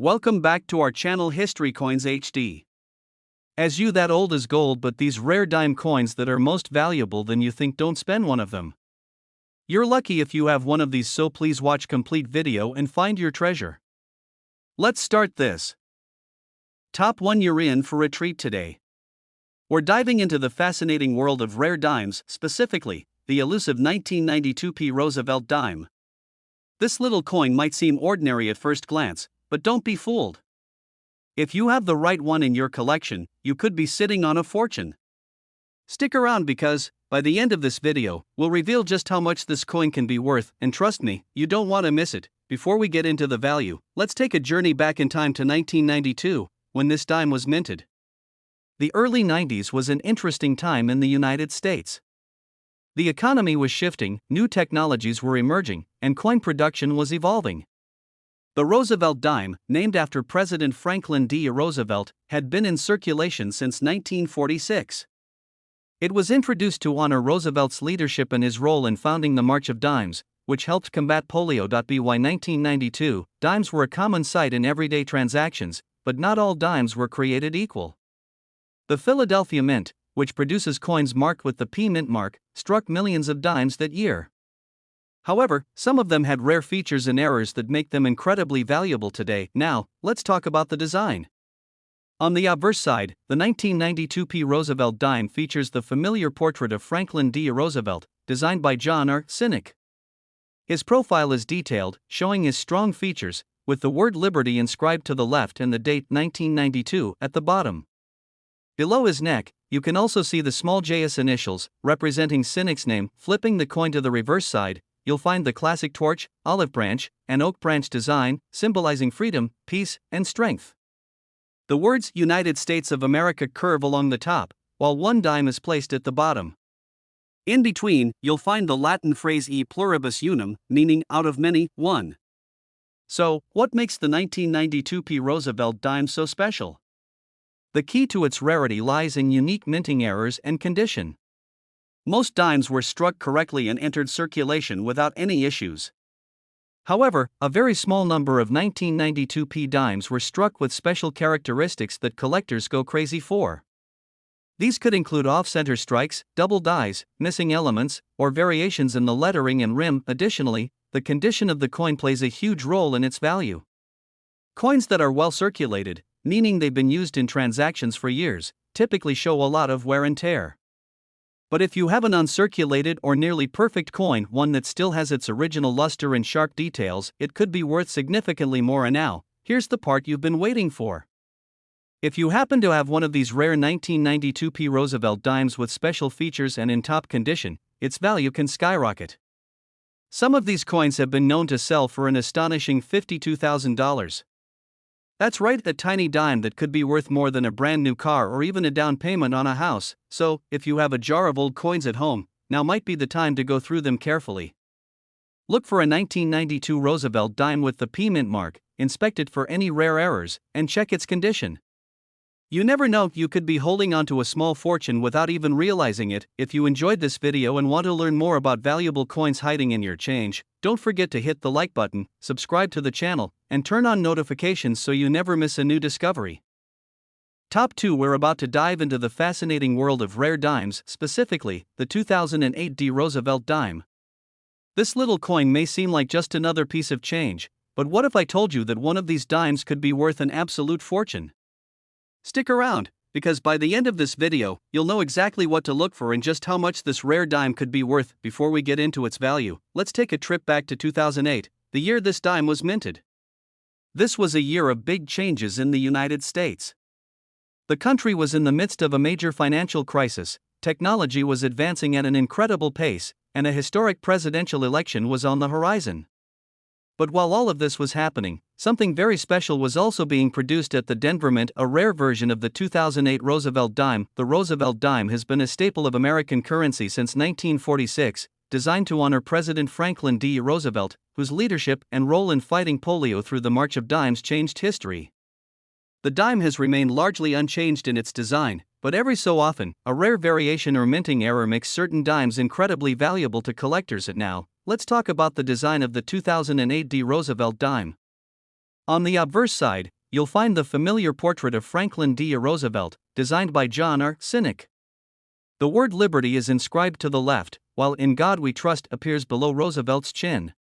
Welcome back to our channel History Coins HD. As you that old is gold, but these rare dime coins that are most valuable than you think, don't spend one of them. You're lucky if you have one of these, so please watch complete video and find your treasure. Let's start this. Top 1. You're in for a treat today. We're diving into the fascinating world of rare dimes, specifically, the elusive 1992p Roosevelt dime. This little coin might seem ordinary at first glance, but don't be fooled. If you have the right one in your collection, you could be sitting on a fortune. Stick around because, by the end of this video, we'll reveal just how much this coin can be worth, and trust me, you don't want to miss it. Before we get into the value, let's take a journey back in time to 1992, when this dime was minted. The early 90s was an interesting time in the United States. The economy was shifting, new technologies were emerging, and coin production was evolving. The Roosevelt dime, named after President Franklin D. Roosevelt, had been in circulation since 1946. It was introduced to honor Roosevelt's leadership and his role in founding the March of Dimes, which helped combat polio. By 1992, dimes were a common sight in everyday transactions, but not all dimes were created equal. The Philadelphia Mint, which produces coins marked with the P Mint mark, struck millions of dimes that year. However, some of them had rare features and errors that make them incredibly valuable today. Now, let's talk about the design. On the obverse side, the 1992p Roosevelt dime features the familiar portrait of Franklin D. Roosevelt, designed by John R. Sinek. His profile is detailed, showing his strong features, with the word Liberty inscribed to the left and the date 1992 at the bottom. Below his neck, you can also see the small JS initials, representing Sinek's name. Flipping the coin to the reverse side, you'll find the classic torch, olive branch, and oak branch design, symbolizing freedom, peace, and strength. The words United States of America curve along the top, while one dime is placed at the bottom. In between, you'll find the Latin phrase e pluribus unum, meaning out of many, one. So, what makes the 1992p Roosevelt dime so special? The key to its rarity lies in unique minting errors and condition. Most dimes were struck correctly and entered circulation without any issues. However, a very small number of 1992p dimes were struck with special characteristics that collectors go crazy for. These could include off-center strikes, double dies, missing elements, or variations in the lettering and rim. Additionally, the condition of the coin plays a huge role in its value. Coins that are well circulated, meaning they've been used in transactions for years, typically show a lot of wear and tear. But if you have an uncirculated or nearly perfect coin, one that still has its original luster and sharp details, it could be worth significantly more. And now, here's the part you've been waiting for. If you happen to have one of these rare 1992p Roosevelt dimes with special features and in top condition, its value can skyrocket. Some of these coins have been known to sell for an astonishing $52,000. That's right, a tiny dime that could be worth more than a brand new car or even a down payment on a house. So, if you have a jar of old coins at home, now might be the time to go through them carefully. Look for a 1992 Roosevelt dime with the P Mint mark, inspect it for any rare errors, and check its condition. You never know, you could be holding onto a small fortune without even realizing it. If you enjoyed this video and want to learn more about valuable coins hiding in your change, don't forget to hit the like button, subscribe to the channel, and turn on notifications so you never miss a new discovery. Top 2. We're about to dive into the fascinating world of rare dimes, specifically, the 2008 D. Roosevelt dime. This little coin may seem like just another piece of change, but what if I told you that one of these dimes could be worth an absolute fortune? Stick around, because by the end of this video, you'll know exactly what to look for and just how much this rare dime could be worth. Before we get into its value, let's take a trip back to 2008, the year this dime was minted. This was a year of big changes in the United States. The country was in the midst of a major financial crisis, technology was advancing at an incredible pace, and a historic presidential election was on the horizon. But while all of this was happening, something very special was also being produced at the Denver Mint, a rare version of the 2008 Roosevelt dime. The Roosevelt dime has been a staple of American currency since 1946, designed to honor President Franklin D. Roosevelt, whose leadership and role in fighting polio through the March of Dimes changed history. The dime has remained largely unchanged in its design, but every so often, a rare variation or minting error makes certain dimes incredibly valuable to collectors. Now, let's talk about the design of the 2008 D. Roosevelt dime. On the obverse side, you'll find the familiar portrait of Franklin D. Roosevelt, designed by John R. Sinek. The word liberty is inscribed to the left, while In God We Trust appears below Roosevelt's chin.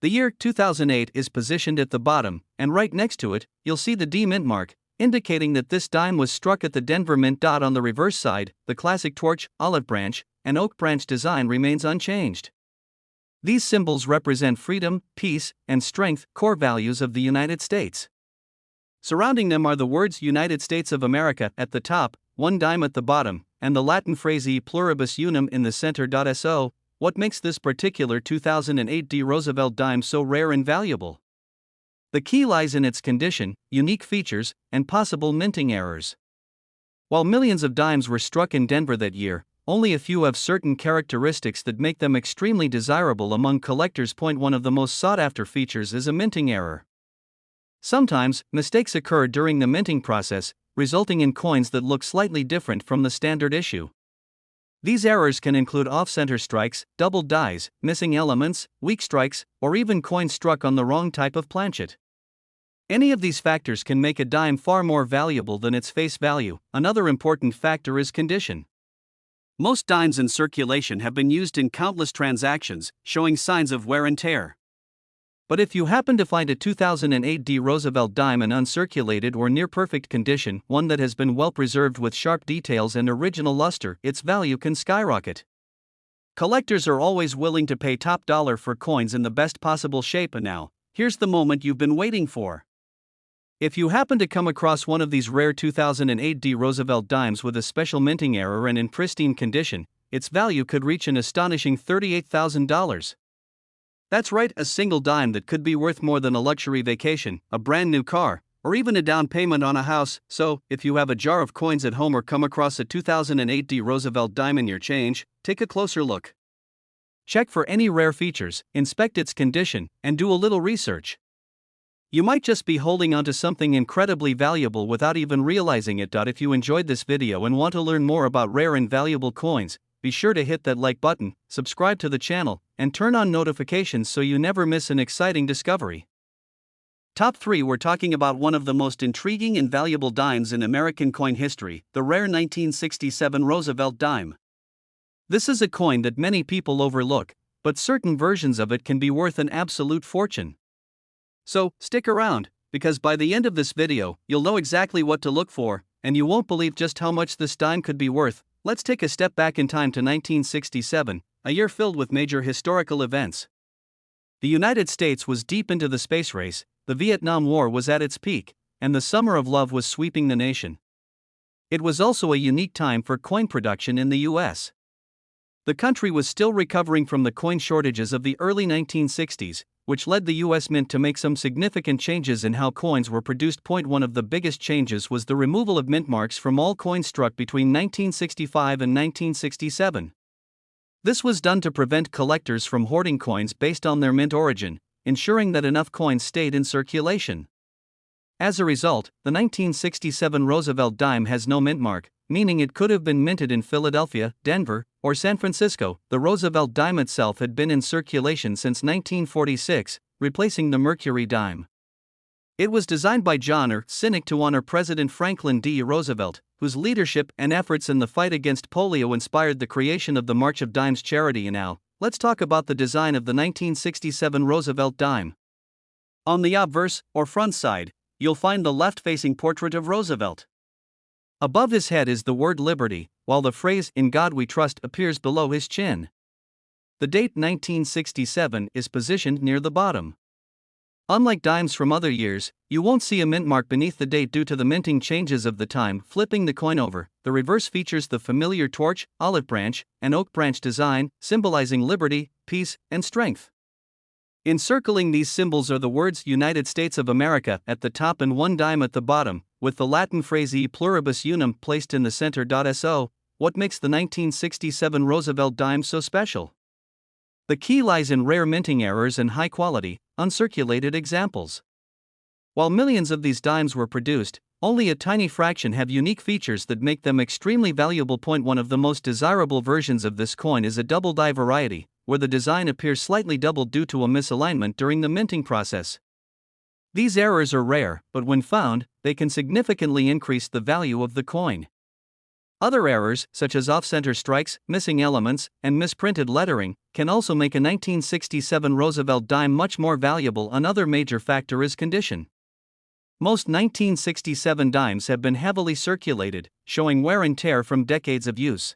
The year 2008 is positioned at the bottom, and right next to it, you'll see the D mint mark, indicating that this dime was struck at the Denver Mint. On the reverse side, the classic torch, olive branch, and oak branch design remains unchanged. These symbols represent freedom, peace, and strength, core values of the United States. Surrounding them are the words United States of America at the top, one dime at the bottom, and the Latin phrase E pluribus unum in the center. So, what makes this particular 2008 D Roosevelt dime so rare and valuable? The key lies in its condition, unique features, and possible minting errors. While millions of dimes were struck in Denver that year, only a few have certain characteristics that make them extremely desirable among collectors. One of the most sought-after features is a minting error. Sometimes, mistakes occur during the minting process, resulting in coins that look slightly different from the standard issue. These errors can include off-center strikes, doubled dies, missing elements, weak strikes, or even coins struck on the wrong type of planchet. Any of these factors can make a dime far more valuable than its face value. Another important factor is condition. Most dimes in circulation have been used in countless transactions, showing signs of wear and tear. But if you happen to find a 2008 D Roosevelt dime in uncirculated or near-perfect condition, one that has been well preserved with sharp details and original luster, its value can skyrocket. Collectors are always willing to pay top dollar for coins in the best possible shape, and now, here's the moment you've been waiting for. If you happen to come across one of these rare 2008 D Roosevelt dimes with a special minting error and in pristine condition, its value could reach an astonishing $38,000. That's right, a single dime that could be worth more than a luxury vacation, a brand new car, or even a down payment on a house. So, if you have a jar of coins at home or come across a 2008 D Roosevelt dime in your change, take a closer look. Check for any rare features, inspect its condition, and do a little research. You might just be holding onto something incredibly valuable without even realizing it. If you enjoyed this video and want to learn more about rare and valuable coins, be sure to hit that like button, subscribe to the channel, and turn on notifications so you never miss an exciting discovery. Top 3. We're talking about one of the most intriguing and valuable dimes in American coin history, the rare 1967 Roosevelt dime. This is a coin that many people overlook, but certain versions of it can be worth an absolute fortune. So, stick around, because by the end of this video, you'll know exactly what to look for, and you won't believe just how much this dime could be worth. Let's take a step back in time to 1967, a year filled with major historical events. The United States was deep into the space race, the Vietnam War was at its peak, and the summer of love was sweeping the nation. It was also a unique time for coin production in the U.S. The country was still recovering from the coin shortages of the early 1960s, which led the U.S. Mint to make some significant changes in how coins were produced. One of the biggest changes was the removal of mint marks from all coins struck between 1965 and 1967. This was done to prevent collectors from hoarding coins based on their mint origin, ensuring that enough coins stayed in circulation. As a result, the 1967 Roosevelt dime has no mint mark, meaning it could have been minted in Philadelphia, Denver, or San Francisco. The Roosevelt dime itself had been in circulation since 1946, replacing the Mercury dime. It was designed by John R. Sinek to honor President Franklin D. Roosevelt, whose leadership and efforts in the fight against polio inspired the creation of the March of Dimes charity. And now, let's talk about the design of the 1967 Roosevelt dime. On the obverse, or front side, you'll find the left-facing portrait of Roosevelt. Above his head is the word liberty, while the phrase "In God We Trust" appears below his chin. The date 1967 is positioned near the bottom. Unlike dimes from other years, you won't see a mint mark beneath the date due to the minting changes of the time. Flipping the coin over, the reverse features the familiar torch, olive branch, and oak branch design, symbolizing liberty, peace, and strength. Encircling these symbols are the words United States of America at the top and one dime at the bottom, with the Latin phrase E pluribus unum placed in the center. So, what makes the 1967 Roosevelt dime so special? The key lies in rare minting errors and high-quality, uncirculated examples. While millions of these dimes were produced, only a tiny fraction have unique features that make them extremely valuable. One of the most desirable versions of this coin is a double die variety, where the design appears slightly doubled due to a misalignment during the minting process. These errors are rare, but when found, they can significantly increase the value of the coin. Other errors, such as off-center strikes, missing elements, and misprinted lettering, can also make a 1967 Roosevelt dime much more valuable. Another major factor is condition. Most 1967 dimes have been heavily circulated, showing wear and tear from decades of use.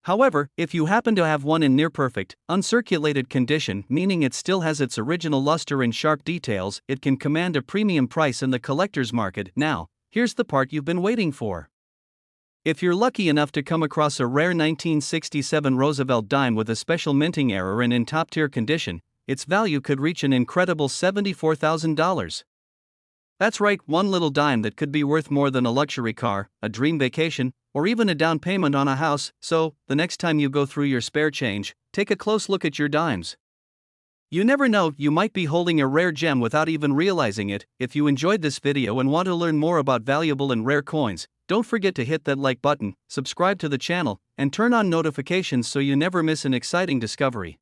However, if you happen to have one in near-perfect, uncirculated condition, meaning it still has its original luster and sharp details, it can command a premium price in the collector's market. Now, here's the part you've been waiting for. If you're lucky enough to come across a rare 1967 Roosevelt dime with a special minting error and in top-tier condition, its value could reach an incredible $74,000. That's right, one little dime that could be worth more than a luxury car, a dream vacation, or even a down payment on a house. So, the next time you go through your spare change, take a close look at your dimes. You never know, you might be holding a rare gem without even realizing it. If you enjoyed this video and want to learn more about valuable and rare coins, don't forget to hit that like button, subscribe to the channel, and turn on notifications so you never miss an exciting discovery.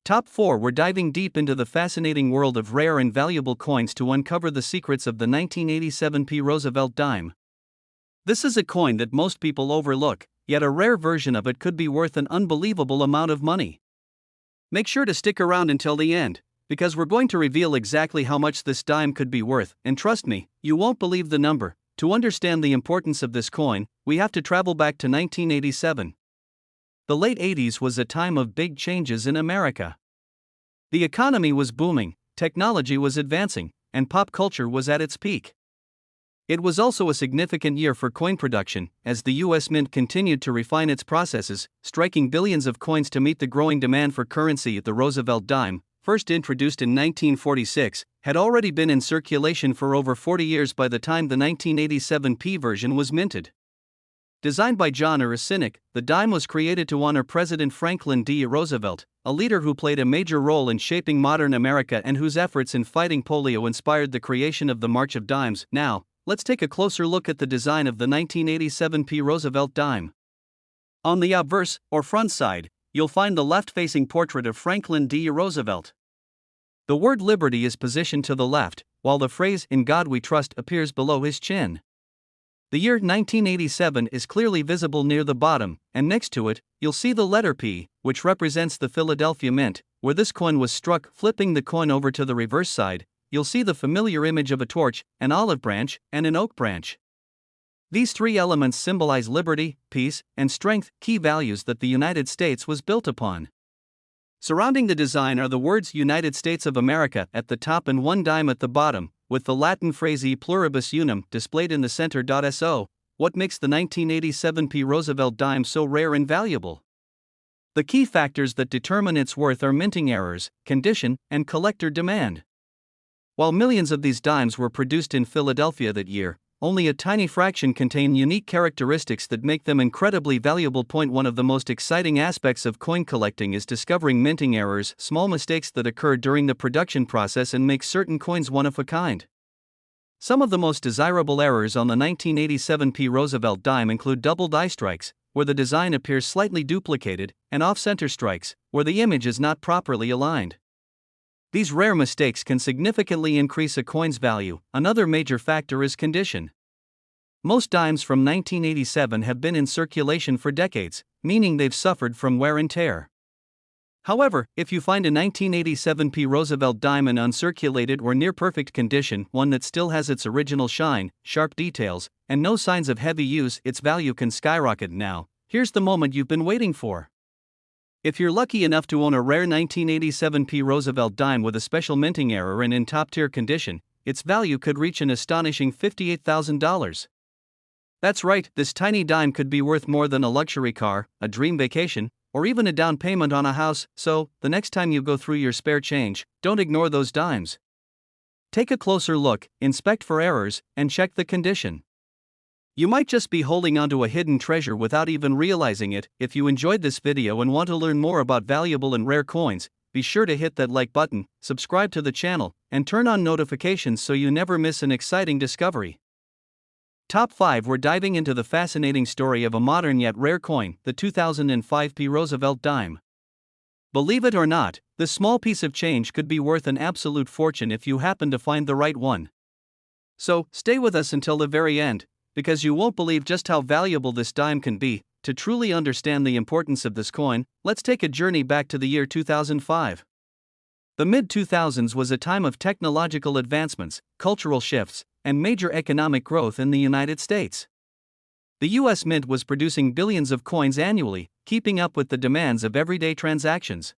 Top 4. We're diving deep into the fascinating world of rare and valuable coins to uncover the secrets of the 1987 Roosevelt dime. This is a coin that most people overlook, yet a rare version of it could be worth an unbelievable amount of money. Make sure to stick around until the end, because we're going to reveal exactly how much this dime could be worth, and trust me, you won't believe the number. To understand the importance of this coin, we have to travel back to 1987. The late 80s was a time of big changes in America. The economy was booming, technology was advancing, and pop culture was at its peak. It was also a significant year for coin production, as the U.S. Mint continued to refine its processes, striking billions of coins to meet the growing demand for currency. The Roosevelt dime, first introduced in 1946, had already been in circulation for over 40 years by the time the 1987 P version was minted. Designed by John Cynic, the dime was created to honor President Franklin D. Roosevelt, a leader who played a major role in shaping modern America and whose efforts in fighting polio inspired the creation of the March of Dimes. Now, let's take a closer look at the design of the 1987 P. Roosevelt dime. On the obverse, or front side, you'll find the left-facing portrait of Franklin D. Roosevelt. The word Liberty is positioned to the left, while the phrase "In God We Trust" appears below his chin. The year 1987 is clearly visible near the bottom, and next to it, you'll see the letter P, which represents the Philadelphia Mint, where this coin was struck. Flipping the coin over to the reverse side, you'll see the familiar image of a torch, an olive branch, and an oak branch. These three elements symbolize liberty, peace, and strength, key values that the United States was built upon. Surrounding the design are the words United States of America at the top and one dime at the bottom, with the Latin phrase E pluribus unum displayed in the center. So, what makes the 1987 P. Roosevelt dime so rare and valuable? The key factors that determine its worth are minting errors, condition, and collector demand. While millions of these dimes were produced in Philadelphia that year, only a tiny fraction contain unique characteristics that make them incredibly valuable. One of the most exciting aspects of coin collecting is discovering minting errors, small mistakes that occur during the production process and make certain coins one of a kind. Some of the most desirable errors on the 1987 P. Roosevelt dime include double die strikes, where the design appears slightly duplicated, and off-center strikes, where the image is not properly aligned. These rare mistakes can significantly increase a coin's value. Another major factor is condition. Most dimes from 1987 have been in circulation for decades, meaning they've suffered from wear and tear. However, if you find a 1987 P. Roosevelt dime in uncirculated or near-perfect condition, one that still has its original shine, sharp details, and no signs of heavy use, its value can skyrocket. Now, here's the moment you've been waiting for. If you're lucky enough to own a rare 1987 P. Roosevelt dime with a special minting error and in top-tier condition, its value could reach an astonishing $58,000. That's right, this tiny dime could be worth more than a luxury car, a dream vacation, or even a down payment on a house. So, the next time you go through your spare change, don't ignore those dimes. Take a closer look, inspect for errors, and check the condition. You might just be holding onto a hidden treasure without even realizing it. If you enjoyed this video and want to learn more about valuable and rare coins, be sure to hit that like button, subscribe to the channel, and turn on notifications so you never miss an exciting discovery. Top 5. We're diving into the fascinating story of a modern yet rare coin, the 2005 P. Roosevelt dime. Believe it or not, this small piece of change could be worth an absolute fortune if you happen to find the right one. So, stay with us until the very end, because you won't believe just how valuable this dime can be. To truly understand the importance of this coin, let's take a journey back to the year 2005. The mid-2000s was a time of technological advancements, cultural shifts, and major economic growth in the United States. The U.S. Mint was producing billions of coins annually, keeping up with the demands of everyday transactions.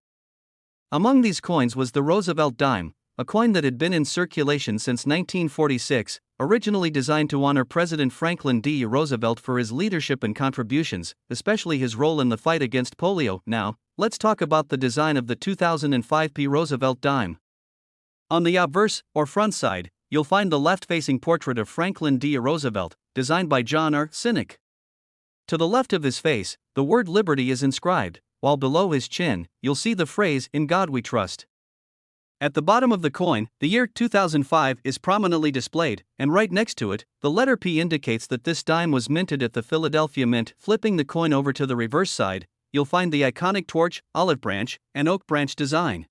Among these coins was the Roosevelt dime, a coin that had been in circulation since 1946, originally designed to honor President Franklin D. Roosevelt for his leadership and contributions, especially his role in the fight against polio. Now, let's talk about the design of the 2005 Roosevelt dime. On the obverse, or front side, you'll find the left-facing portrait of Franklin D. Roosevelt, designed by John R. Sinek. To the left of his face, the word liberty is inscribed, while below his chin, you'll see the phrase, "In God We Trust." At the bottom of the coin, the year 2005 is prominently displayed, and right next to it, the letter P indicates that this dime was minted at the Philadelphia Mint. Flipping the coin over to the reverse side, you'll find the iconic torch, olive branch, and oak branch design.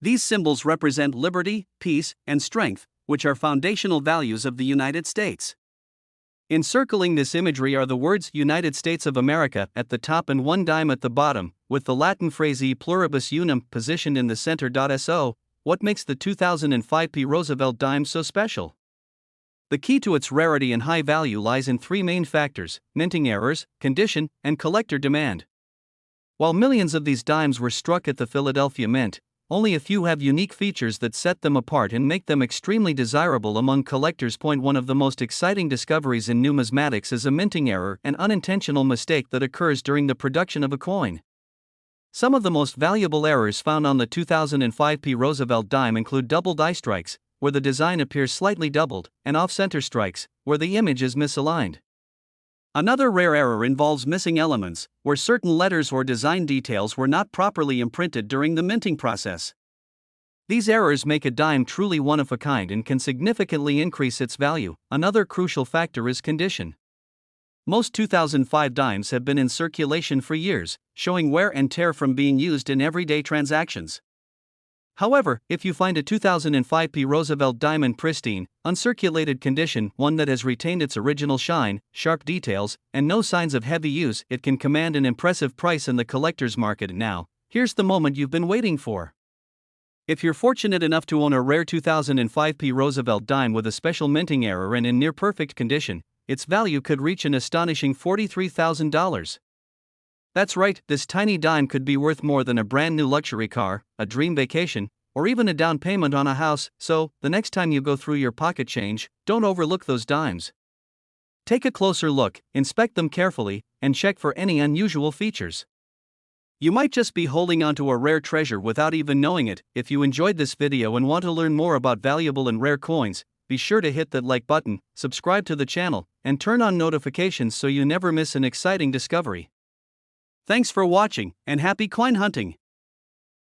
These symbols represent liberty, peace, and strength, which are foundational values of the United States. Encircling this imagery are the words United States of America at the top and one dime at the bottom, with the Latin phrase E pluribus unum positioned in the center. So, what makes the 2005 Roosevelt dime so special? The key to its rarity and high value lies in three main factors: minting errors, condition, and collector demand. While millions of these dimes were struck at the Philadelphia Mint, only a few have unique features that set them apart and make them extremely desirable among collectors. One of the most exciting discoveries in numismatics is a minting error, an unintentional mistake that occurs during the production of a coin. Some of the most valuable errors found on the 2005 Roosevelt dime include double die strikes, where the design appears slightly doubled, and off-center strikes, where the image is misaligned. Another rare error involves missing elements, where certain letters or design details were not properly imprinted during the minting process. These errors make a dime truly one of a kind and can significantly increase its value. Another crucial factor is condition. Most 2005 dimes have been in circulation for years, showing wear and tear from being used in everyday transactions. However, if you find a 2005 Roosevelt dime in pristine, uncirculated condition, one that has retained its original shine, sharp details, and no signs of heavy use, it can command an impressive price in the collector's market. Now, here's the moment you've been waiting for. If you're fortunate enough to own a rare 2005 Roosevelt dime with a special minting error and in near-perfect condition, its value could reach an astonishing $43,000. That's right, this tiny dime could be worth more than a brand new luxury car, a dream vacation, or even a down payment on a house. So, the next time you go through your pocket change, don't overlook those dimes. Take a closer look, inspect them carefully, and check for any unusual features. You might just be holding onto a rare treasure without even knowing it. If you enjoyed this video and want to learn more about valuable and rare coins, be sure to hit that like button, subscribe to the channel, and turn on notifications so you never miss an exciting discovery. Thanks for watching, and happy coin hunting!